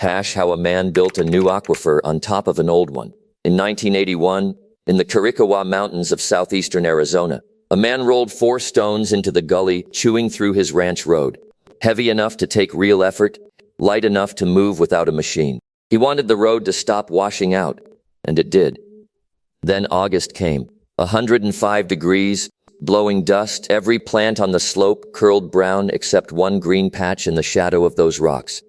How a man built a new aquifer on top of an old one. In 1981, in the Chiricahua Mountains of southeastern Arizona, a man rolled 4 stones into the gully, chewing through his ranch road. Heavy enough to take real effort, light enough to move without a machine. He wanted the road to stop washing out, and it did. Then August came. 105 degrees, blowing dust. Every plant on the slope curled brown except one green patch in the shadow of those rocks.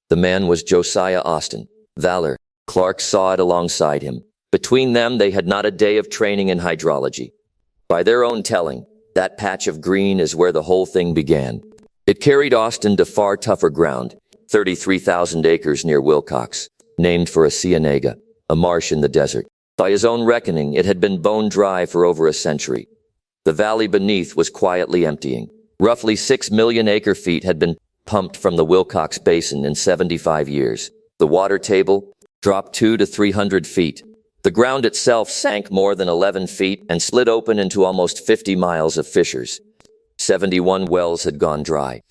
The man was Josiah Austin. Valer Clark saw it alongside him. Between them, they had not a day of training in hydrology. By their own telling, that patch of green is where the whole thing began. It carried Austin to far tougher ground, 33,000 acres near Willcox, named for a Cienega, a marsh in the desert. By his own reckoning, it had been bone dry for over a century. The valley beneath was quietly emptying. Roughly 6 million acre-feet had been pumped from the Willcox Basin in 75 years. The water table dropped 200 to 300 feet. The ground itself sank more than 11 feet and split open into almost 50 miles of fissures. 71 wells had gone dry.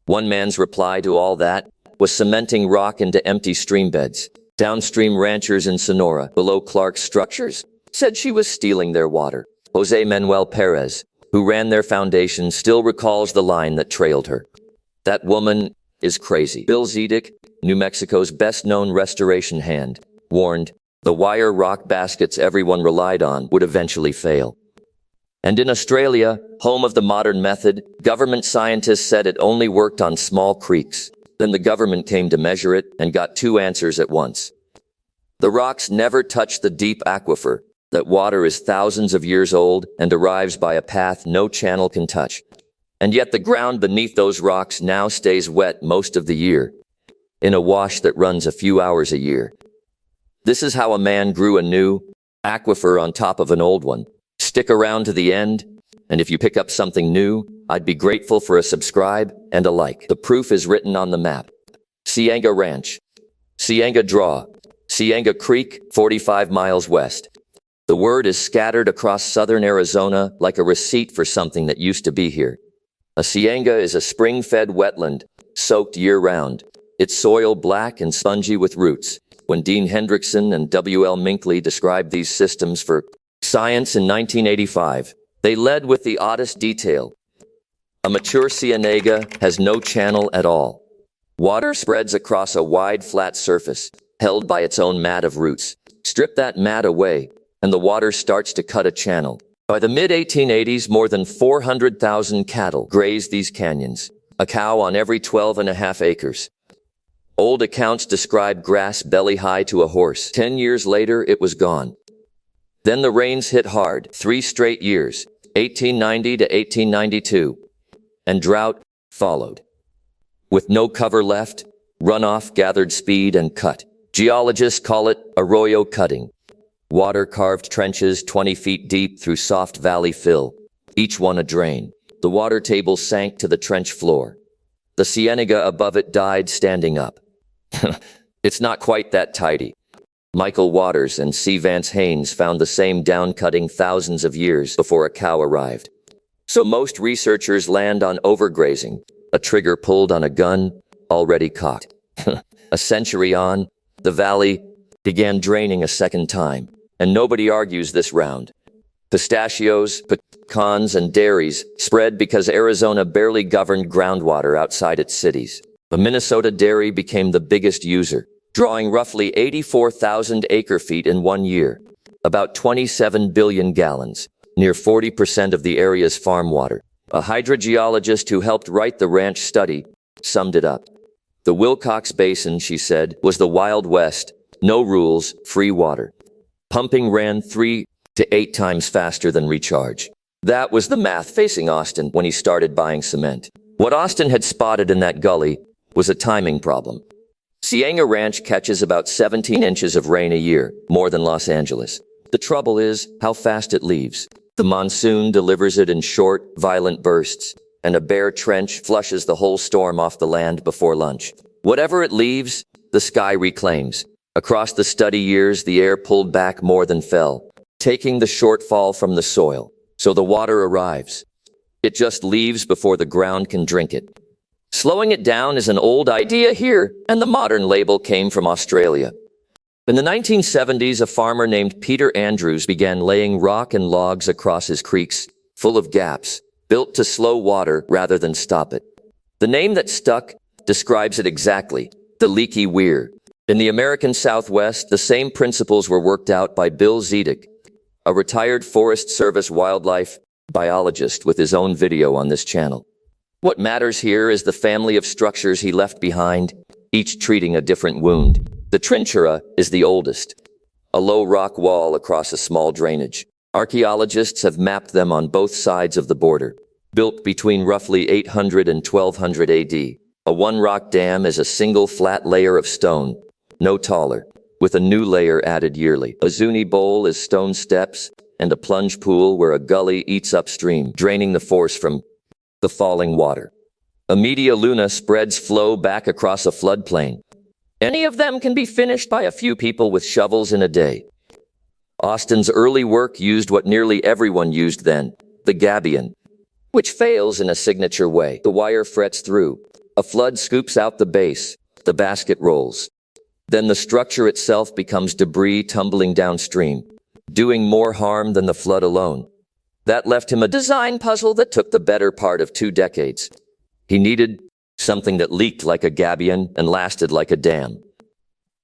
One man's reply to all that was cementing rock into empty streambeds. Downstream ranchers in Sonora, below Clark's structures, said she was stealing their water. Jose Manuel Perez, who ran their foundation, still recalls the line that trailed her. That woman is crazy. Bill Zedek, New Mexico's best-known restoration hand, warned the wire rock baskets everyone relied on would eventually fail. And in Australia, home of the modern method, government scientists said it only worked on small creeks. Then the government came to measure it and got 2 answers at once. The rocks never touch the deep aquifer. That water is thousands of years old and arrives by a path no channel can touch. And yet the ground beneath those rocks now stays wet most of the year, in a wash that runs a few hours a year. This is how a man grew a new aquifer on top of an old one. Stick around to the end, and if you pick up something new, I'd be grateful for a subscribe and a like. The proof is written on the map. Cienega Ranch, Cienega Draw, Cienega Creek, 45 miles west. The word is scattered across southern Arizona like a receipt for something that used to be here. A cienega is a spring-fed wetland, soaked year-round, its soil black and spongy with roots. When Dean Hendrickson and W.L. Minkley described these systems for Science in 1985, they led with the oddest detail. A mature cienega has no channel at all. Water spreads across a wide, flat surface, held by its own mat of roots. Strip that mat away, and the water starts to cut a channel. By the mid-1880s, more than 400,000 cattle grazed these canyons, a cow on every 12.5 acres. Old accounts describe grass belly-high to a horse. 10 years later, it was gone. Then the rains hit hard, 3 straight years, 1890 to 1892, and drought followed. With no cover left, runoff gathered speed and cut. Geologists call it arroyo cutting. Water carved trenches 20 feet deep through soft valley fill, each one a drain. The water table sank to the trench floor. The cienega above it died standing up. It's not quite that tidy. Michael Waters and C. Vance Haynes found the same down-cutting thousands of years before a cow arrived. So most researchers land on overgrazing, a trigger pulled on a gun, already cocked. A century on, the valley began draining a second time, and nobody argues this round. Pistachios, pecans, and dairies spread because Arizona barely governed groundwater outside its cities. The Minnesota dairy became the biggest user, drawing roughly 84,000 acre-feet in 1 year, about 27 billion gallons, near 40% of the area's farm water. A hydrogeologist who helped write the ranch study summed it up. The Willcox Basin, she said, was the Wild West, no rules, free water. Pumping ran 3 to 8 times faster than recharge. That was the math facing Austin when he started buying cement. What Austin had spotted in that gully was a timing problem. Cienega Ranch catches about 17 inches of rain a year, more than Los Angeles. The trouble is how fast it leaves. The monsoon delivers it in short, violent bursts, and a bare trench flushes the whole storm off the land before lunch. Whatever it leaves, the sky reclaims. Across the study years, the air pulled back more than fell, taking the shortfall from the soil. So the water arrives. It just leaves before the ground can drink it. Slowing it down is an old idea here, and the modern label came from Australia. In the 1970s, a farmer named Peter Andrews began laying rock and logs across his creeks, full of gaps, built to slow water rather than stop it. The name that stuck describes it exactly, the Leaky weir. In the American Southwest, the same principles were worked out by Bill Zedick, a retired Forest Service wildlife biologist with his own video on this channel. What matters here is the family of structures he left behind, each treating a different wound. The trinchera is the oldest, a low rock wall across a small drainage. Archaeologists have mapped them on both sides of the border. Built between roughly 800 and 1200 AD, a one-rock dam is a single flat layer of stone, no taller, with a new layer added yearly. A zuni bowl is stone steps, and a plunge pool where a gully eats upstream, draining the force from the falling water. A media luna spreads flow back across a floodplain. Any of them can be finished by a few people with shovels in a day. Austin's early work used what nearly everyone used then, the gabion, which fails in a signature way. The wire frets through. A flood scoops out the base. The basket rolls. Then the structure itself becomes debris tumbling downstream, doing more harm than the flood alone. That left him a design puzzle that took the better part of 2 decades. He needed something that leaked like a gabion and lasted like a dam.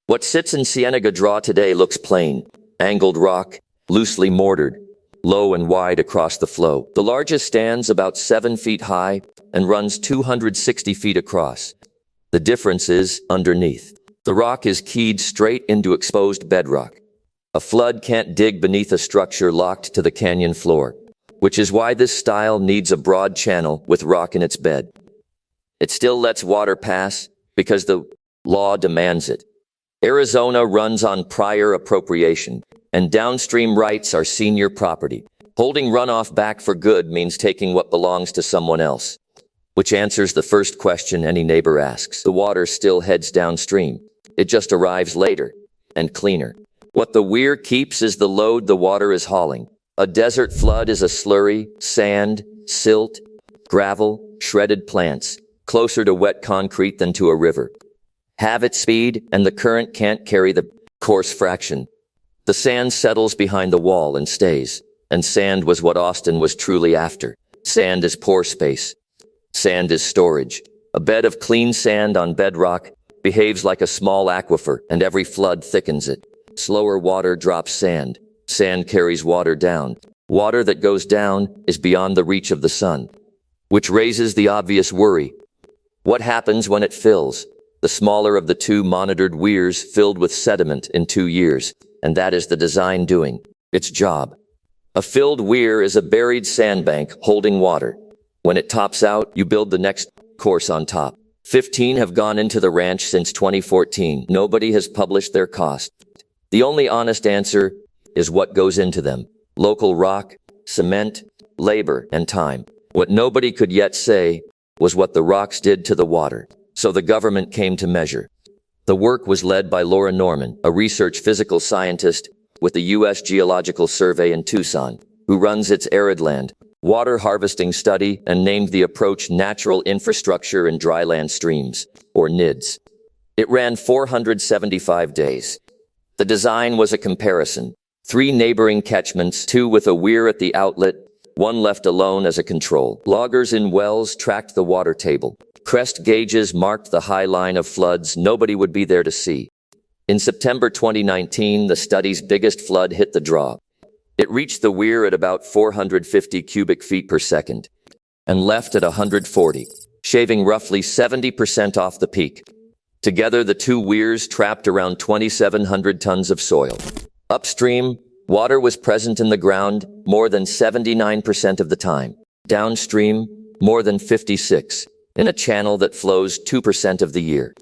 What sits in Cienega Draw today looks plain, angled rock, loosely mortared, low and wide across the flow. The largest stands about 7 feet high and runs 260 feet across. The difference is underneath. The rock is keyed straight into exposed bedrock. A flood can't dig beneath a structure locked to the canyon floor, which is why this style needs a broad channel with rock in its bed. It still lets water pass because the law demands it. Arizona runs on prior appropriation, and downstream rights are senior property. Holding runoff back for good means taking what belongs to someone else, which answers the first question any neighbor asks. The water still heads downstream. It just arrives later and cleaner. What the weir keeps is the load the water is hauling. A desert flood is a slurry, sand, silt, gravel, shredded plants, closer to wet concrete than to a river. Have its speed, and the current can't carry the coarse fraction. The sand settles behind the wall and stays, and sand was what Austin was truly after. Sand is pore space. Sand is storage. A bed of clean sand on bedrock behaves like a small aquifer, and every flood thickens it. Slower water drops sand. Sand carries water down. Water that goes down is beyond the reach of the sun, which raises the obvious worry. What happens when it fills? The smaller of the 2 monitored weirs filled with sediment in 2 years, and that is the design doing its job. A filled weir is a buried sandbank holding water. When it tops out, you build the next course on top. 15 have gone into the ranch since 2014. Nobody has published their cost. The only honest answer is what goes into them. Local rock, cement, labor, and time. What nobody could yet say was what the rocks did to the water. So the government came to measure. The work was led by Laura Norman, a research physical scientist with the U.S. Geological Survey in Tucson, who runs its arid land water harvesting study and named the approach Natural Infrastructure in Dryland Streams, or NIDS. It ran 475 days. The design was a comparison. 3 neighboring catchments, 2 with a weir at the outlet, 1 left alone as a control. Loggers in wells tracked the water table. Crest gauges marked the high line of floods nobody would be there to see. In September 2019, the study's biggest flood hit the draw. It reached the weir at about 450 cubic feet per second and left at 140, shaving roughly 70% off the peak. Together, the 2 weirs trapped around 2,700 tons of soil. Upstream, water was present in the ground more than 79% of the time. Downstream, more than 56%, in a channel that flows 2% of the year.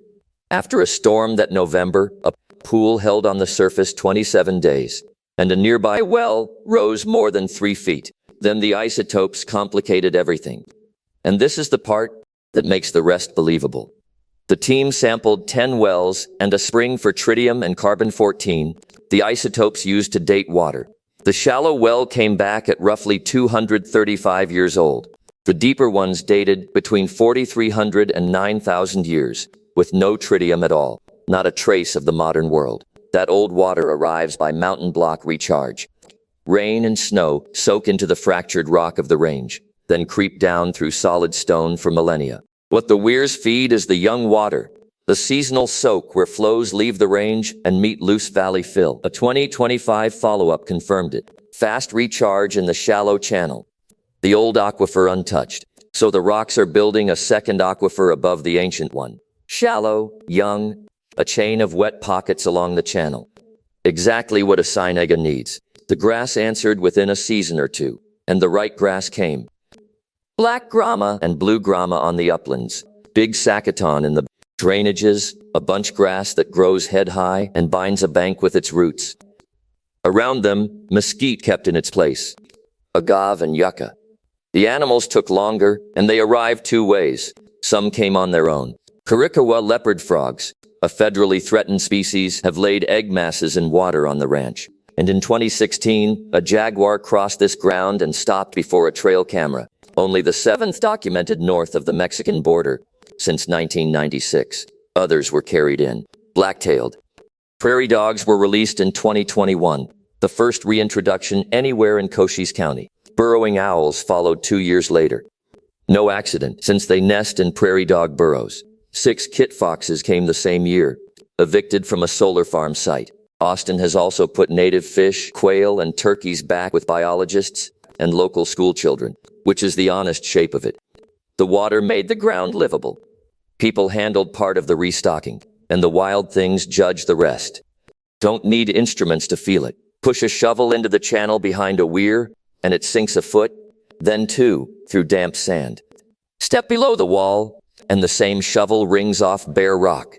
After a storm that November, a pool held on the surface 27 days, and a nearby well rose more than 3 feet. Then the isotopes complicated everything. And this is the part that makes the rest believable. The team sampled 10 wells and a spring for tritium and carbon-14, the isotopes used to date water. The shallow well came back at roughly 235 years old. The deeper ones dated between 4,300 and 9,000 years, with no tritium at all, not a trace of the modern world. That old water arrives by mountain block recharge. Rain and snow soak into the fractured rock of the range, then creep down through solid stone for millennia. What the weirs feed is the young water, the seasonal soak where flows leave the range and meet loose valley fill. A 2025 follow-up confirmed it. Fast recharge in the shallow channel. The old aquifer untouched, so the rocks are building a second aquifer above the ancient one. Shallow, young, a chain of wet pockets along the channel. Exactly what a Cienega needs. The grass answered within a season or two, and the right grass came. Black grama and blue grama on the uplands, big saccaton in the drainages, a bunch grass that grows head-high and binds a bank with its roots. Around them, mesquite kept in its place, agave and yucca. The animals took longer, and they arrived two ways. Some came on their own. Chiricahua leopard frogs, a federally threatened species, have laid egg masses in water on the ranch. And in 2016, a jaguar crossed this ground and stopped before a trail camera, only the seventh documented north of the Mexican border since 1996. Others were carried in, black-tailed. Prairie dogs were released in 2021, the first reintroduction anywhere in Cochise County. Burrowing owls followed 2 years later. No accident, since they nest in prairie dog burrows. 6 kit foxes came the same year, evicted from a solar farm site. Austin has also put native fish, quail, and turkeys back with biologists and local school children, which is the honest shape of it. The water made the ground livable. People handled part of the restocking, and the wild things judged the rest. Don't need instruments to feel it. Push a shovel into the channel behind a weir, and it sinks a foot, then 2, through damp sand. Step below the wall, and the same shovel rings off bare rock.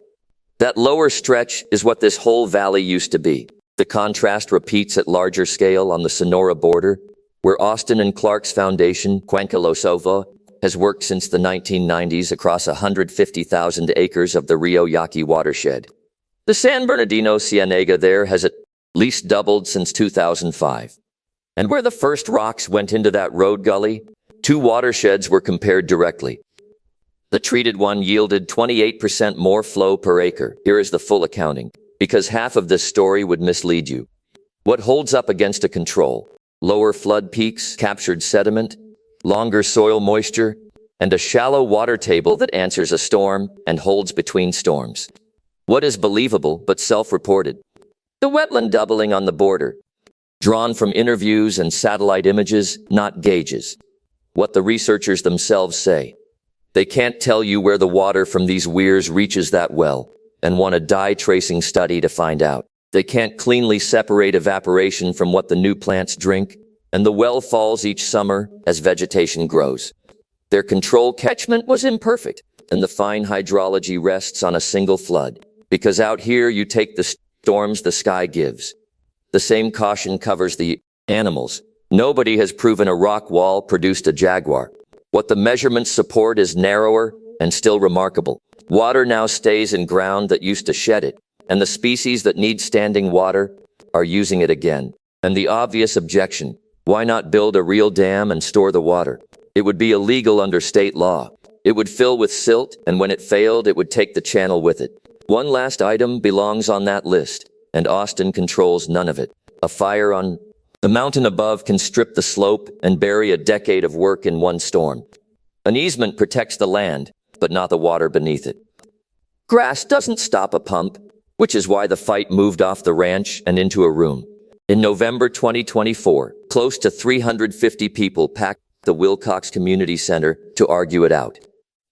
That lower stretch is what this whole valley used to be. The contrast repeats at larger scale on the Sonora border, where Austin and Clark's foundation, Ecological, has worked since the 1990s across 150,000 acres of the Rio Yaqui watershed. The San Bernardino Cienega there has at least doubled since 2005. And where the first rocks went into that road gully, 2 watersheds were compared directly. The treated one yielded 28% more flow per acre. Here is the full accounting, because half of this story would mislead you. What holds up against a control? Lower flood peaks, captured sediment, longer soil moisture, and a shallow water table that answers a storm and holds between storms. What is believable but self-reported? The wetland doubling on the border, drawn from interviews and satellite images, not gauges. What the researchers themselves say. They can't tell you where the water from these weirs reaches that well, and want a dye tracing study to find out. They can't cleanly separate evaporation from what the new plants drink, and the well falls each summer as vegetation grows. Their control catchment was imperfect, and the fine hydrology rests on a single flood, because out here you take the storms the sky gives. The same caution covers the animals. Nobody has proven a rock wall produced a jaguar. What the measurements support is narrower and still remarkable. Water now stays in ground that used to shed it, and the species that need standing water are using it again. And the obvious objection, why not build a real dam and store the water? It would be illegal under state law. It would fill with silt, and when it failed, it would take the channel with it. One last item belongs on that list, and Austin controls none of it. A fire on the mountain above can strip the slope and bury a decade of work in one storm. An easement protects the land, but not the water beneath it. Grass doesn't stop a pump, which is why the fight moved off the ranch and into a room. In November 2024, close to 350 people packed the Willcox Community Center to argue it out.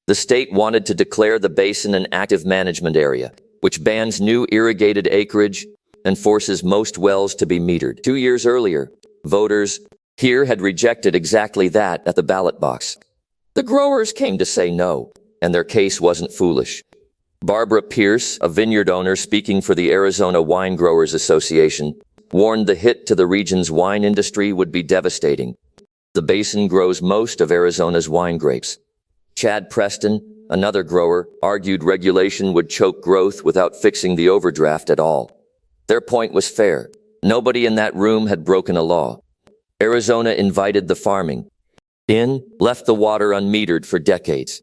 The state wanted to declare the basin an active management area, which bans new irrigated acreage and forces most wells to be metered. 2 years earlier, voters here had rejected exactly that at the ballot box. The growers came to say no, and their case wasn't foolish. Barbara Pierce, a vineyard owner speaking for the Arizona Wine Growers Association, warned the hit to the region's wine industry would be devastating. The basin grows most of Arizona's wine grapes. Chad Preston, another grower, argued regulation would choke growth without fixing the overdraft at all. Their point was fair. Nobody in that room had broken a law. Arizona invited the farming. in, left the water unmetered for decades,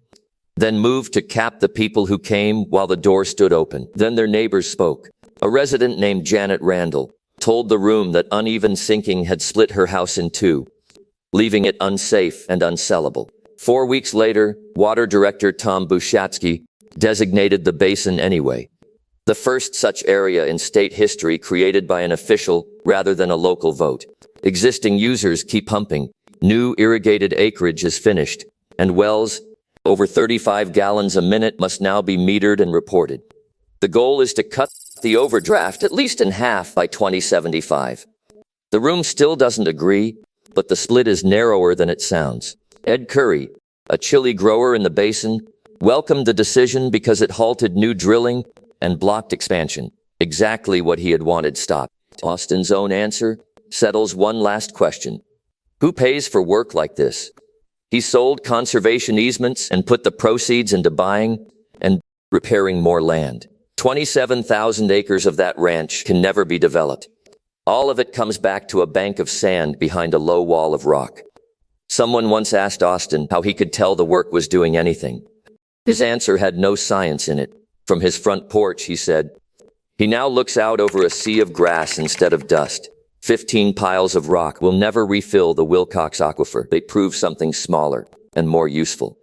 then moved to cap the people who came while the door stood open. Then their neighbors spoke. A resident named Janet Randall told the room that uneven sinking had split her house in two, leaving it unsafe and unsellable. 4 weeks later, Water Director Tom Bushatsky designated the basin anyway, the first such area in state history created by an official rather than a local vote. Existing users keep pumping. New irrigated acreage is finished, and wells over 35 gallons a minute must now be metered and reported. The goal is to cut the overdraft at least in half by 2075. The room still doesn't agree, but the split is narrower than it sounds. Ed Curry, a chili grower in the basin, welcomed the decision because it halted new drilling and blocked expansion. Exactly what he had wanted stopped. Austin's own answer settles one last question. Who pays for work like this? He sold conservation easements and put the proceeds into buying and repairing more land. 27,000 acres of that ranch can never be developed. All of it comes back to a bank of sand behind a low wall of rock. Someone once asked Austin how he could tell the work was doing anything. His answer had no science in it. From his front porch, he said, he now looks out over a sea of grass instead of dust. 15 piles of rock will never refill the Willcox Aquifer. They prove something smaller and more useful.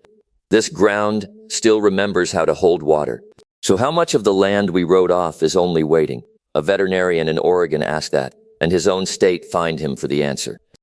This ground still remembers how to hold water. So how much of the land we wrote off is only waiting? A veterinarian in Oregon asked that, and his own state fined him for the answer.